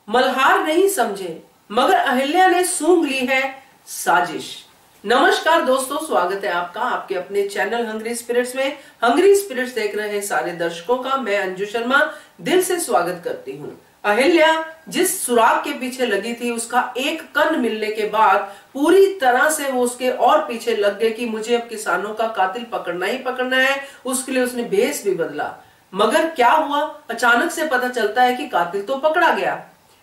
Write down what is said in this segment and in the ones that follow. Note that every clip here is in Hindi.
मल्हार नहीं समझे मगर अहिल्या ने सूंघ ली है साजिश। नमस्कार दोस्तों, स्वागत है आपका आपके अपने चैनल हंग्री स्पिरिट्स में। हंग्री स्पिरिट्स देख रहे हैं सारे दर्शकों का मैं अंजू शर्मा दिल से स्वागत करती हूँ। अहिल्या जिस सुराग के पीछे लगी थी उसका एक कण मिलने के बाद पूरी तरह से वो उसके और पीछे लग गए कि मुझे अब किसानों का कातिल पकड़ना ही पकड़ना है। उसके लिए उसने भेष भी बदला, मगर क्या हुआ, अचानक से पता चलता है कि कातिल तो पकड़ा गया।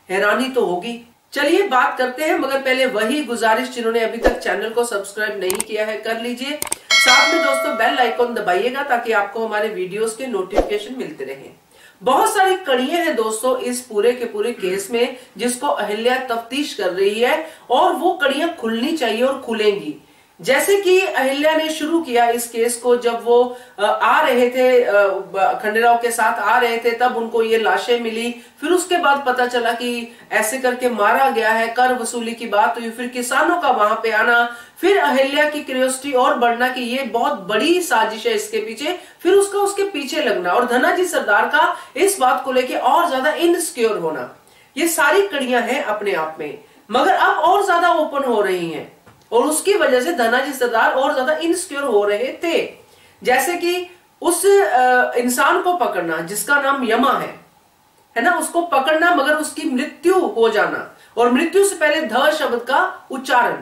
हैरानी तो होगी। चलिए बात करते हैं, मगर पहले वही गुजारिश, जिन्होंने अभी तक चैनल को सब्सक्राइब नहीं किया है कर लीजिए। साथ में दोस्तों बेल आइकॉन दबाइएगा ताकि आपको हमारे वीडियोस के नोटिफिकेशन मिलते रहें। बहुत सारी कड़ियां हैं दोस्तों इस पूरे के पूरे केस में जिसको अहिल्या तफ्तीश कर रही है और वो कड़ियां खुलनी चाहिए और खुलेंगी। जैसे कि अहिल्या ने शुरू किया इस केस को, जब वो आ रहे थे खंडेराव के साथ आ रहे थे तब उनको ये लाशें मिली। फिर उसके बाद पता चला कि ऐसे करके मारा गया है, कर वसूली की बात हुई, फिर किसानों का वहां पे आना, फिर अहिल्या की क्यूरियोसिटी और बढ़ना कि ये बहुत बड़ी साजिश है इसके पीछे, फिर उसका उसके पीछे लगना और धनाजी सरदार का इस बात को लेके और ज्यादा इनसिक्योर होना। ये सारी कड़ियां हैं अपने आप में, मगर अब और ज्यादा ओपन हो रही हैं और उसकी वजह से धनाजी सरदार और ज्यादा इनसिक्योर हो रहे थे। जैसे कि उस इंसान को पकड़ना जिसका नाम यमा है ना, उसको पकड़ना मगर उसकी मृत्यु हो जाना, और मृत्यु से पहले ध शब्द का उच्चारण,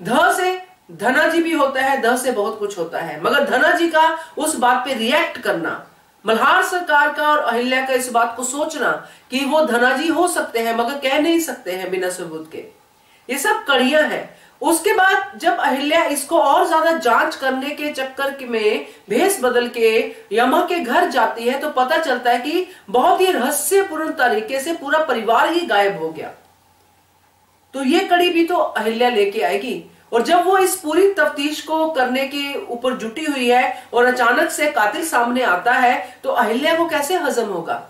ध से धनाजी भी होता है, ध से बहुत कुछ होता है, मगर धनाजी का उस बात पे रिएक्ट करना, मल्हार सरकार का और अहिल्या का इस बात को सोचना कि वो धनाजी हो सकते हैं मगर कह नहीं सकते हैं बिना सबूत के, ये सब कड़ियां हैं। उसके बाद जब अहिल्या इसको और ज्यादा जांच करने के चक्कर में भेष बदल के यमा के घर जाती है तो पता चलता है कि बहुत ही रहस्यपूर्ण तरीके से पूरा परिवार ही गायब हो गया। तो ये कड़ी भी तो अहिल्या लेके आएगी, और जब वो इस पूरी तफ्तीश को करने के ऊपर जुटी हुई है और अचानक से कातिल सामने आता है तो अहिल्या को कैसे हजम होगा।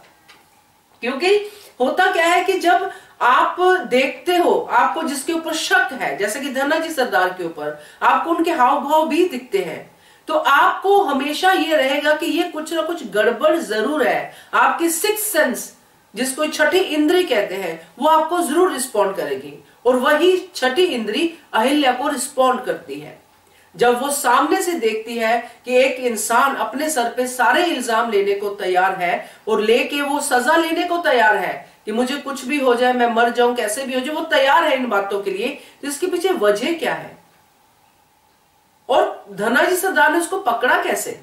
क्योंकि होता क्या है कि जब आप देखते हो, आपको जिसके ऊपर शक है, जैसे कि धनाजी सरदार के ऊपर आपको उनके हाव भाव भी दिखते हैं, तो आपको हमेशा ये रहेगा कि ये कुछ ना कुछ गड़बड़ जरूर है। आपकी सिक्स्थ सेंस, जिसको छठी इंद्री कहते हैं, वो आपको जरूर रिस्पॉन्ड करेगी, और वही छठी इंद्री अहिल्या को रिस्पॉन्ड करती है। जब वो सामने से देखती है कि एक इंसान अपने सर पे सारे इल्जाम लेने को तैयार है और लेके वो सजा लेने को तैयार है कि मुझे कुछ भी हो जाए, मैं मर जाऊं, कैसे भी हो जाए, वो तैयार है इन बातों के लिए, तो इसके पीछे वजह क्या है और धनाजी सरदार ने उसको पकड़ा कैसे,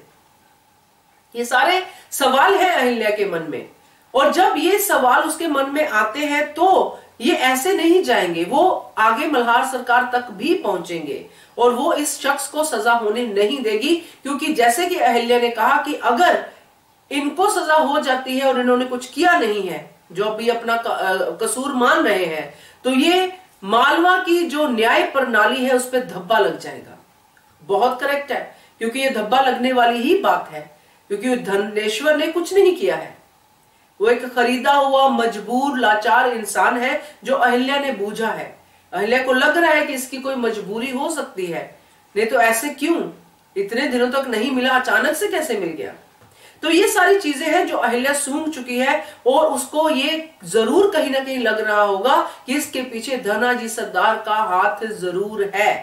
ये सारे सवाल हैं अहिल्या के मन में। और जब ये सवाल उसके मन में आते हैं तो ये ऐसे नहीं जाएंगे, वो आगे मल्हार सरकार तक भी पहुंचेंगे और वो इस शख्स को सजा होने नहीं देगी। क्योंकि जैसे कि अहिल्या ने कहा कि अगर इनको सजा हो जाती है और इन्होंने कुछ किया नहीं है, जो अभी अपना कसूर मान रहे हैं, तो ये मालवा की जो न्याय प्रणाली है उस पर धब्बा लग जाएगा। बहुत करेक्ट है, क्योंकि ये धब्बा लगने वाली ही बात है, क्योंकि धनेश्वर ने कुछ नहीं किया है, वो एक खरीदा हुआ मजबूर लाचार इंसान है जो अहिल्या ने बूझा है। अहिल्या को लग रहा है कि इसकी कोई मजबूरी हो सकती है, नहीं तो ऐसे क्यों इतने दिनों तक नहीं मिला, अचानक से कैसे मिल गया। तो ये सारी चीजें हैं जो अहिल्या सूंघ चुकी है और उसको ये जरूर कहीं ना कहीं लग रहा होगा कि इसके पीछे धनाजी सरदार का हाथ जरूर है।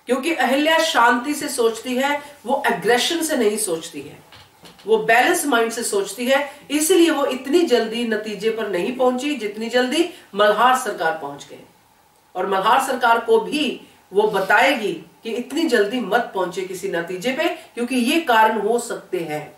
क्योंकि अहिल्या शांति से सोचती है, वो एग्रेशन से नहीं सोचती है, वो बैलेंस माइंड से सोचती है, इसलिए वो इतनी जल्दी नतीजे पर नहीं पहुंची जितनी जल्दी मल्हार सरकार पहुंच गए। और मल्हार सरकार को भी वो बताएगी कि इतनी जल्दी मत पहुंचे किसी नतीजे पे, क्योंकि ये कारण हो सकते हैं।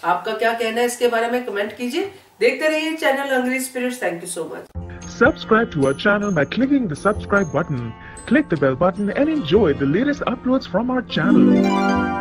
आपका क्या कहना है इसके बारे में कमेंट कीजिए। देखते रहिए channel Hungry Spirits. Thank you so much. Subscribe to our channel by clicking the subscribe button. Click the bell button and enjoy the latest uploads from our channel.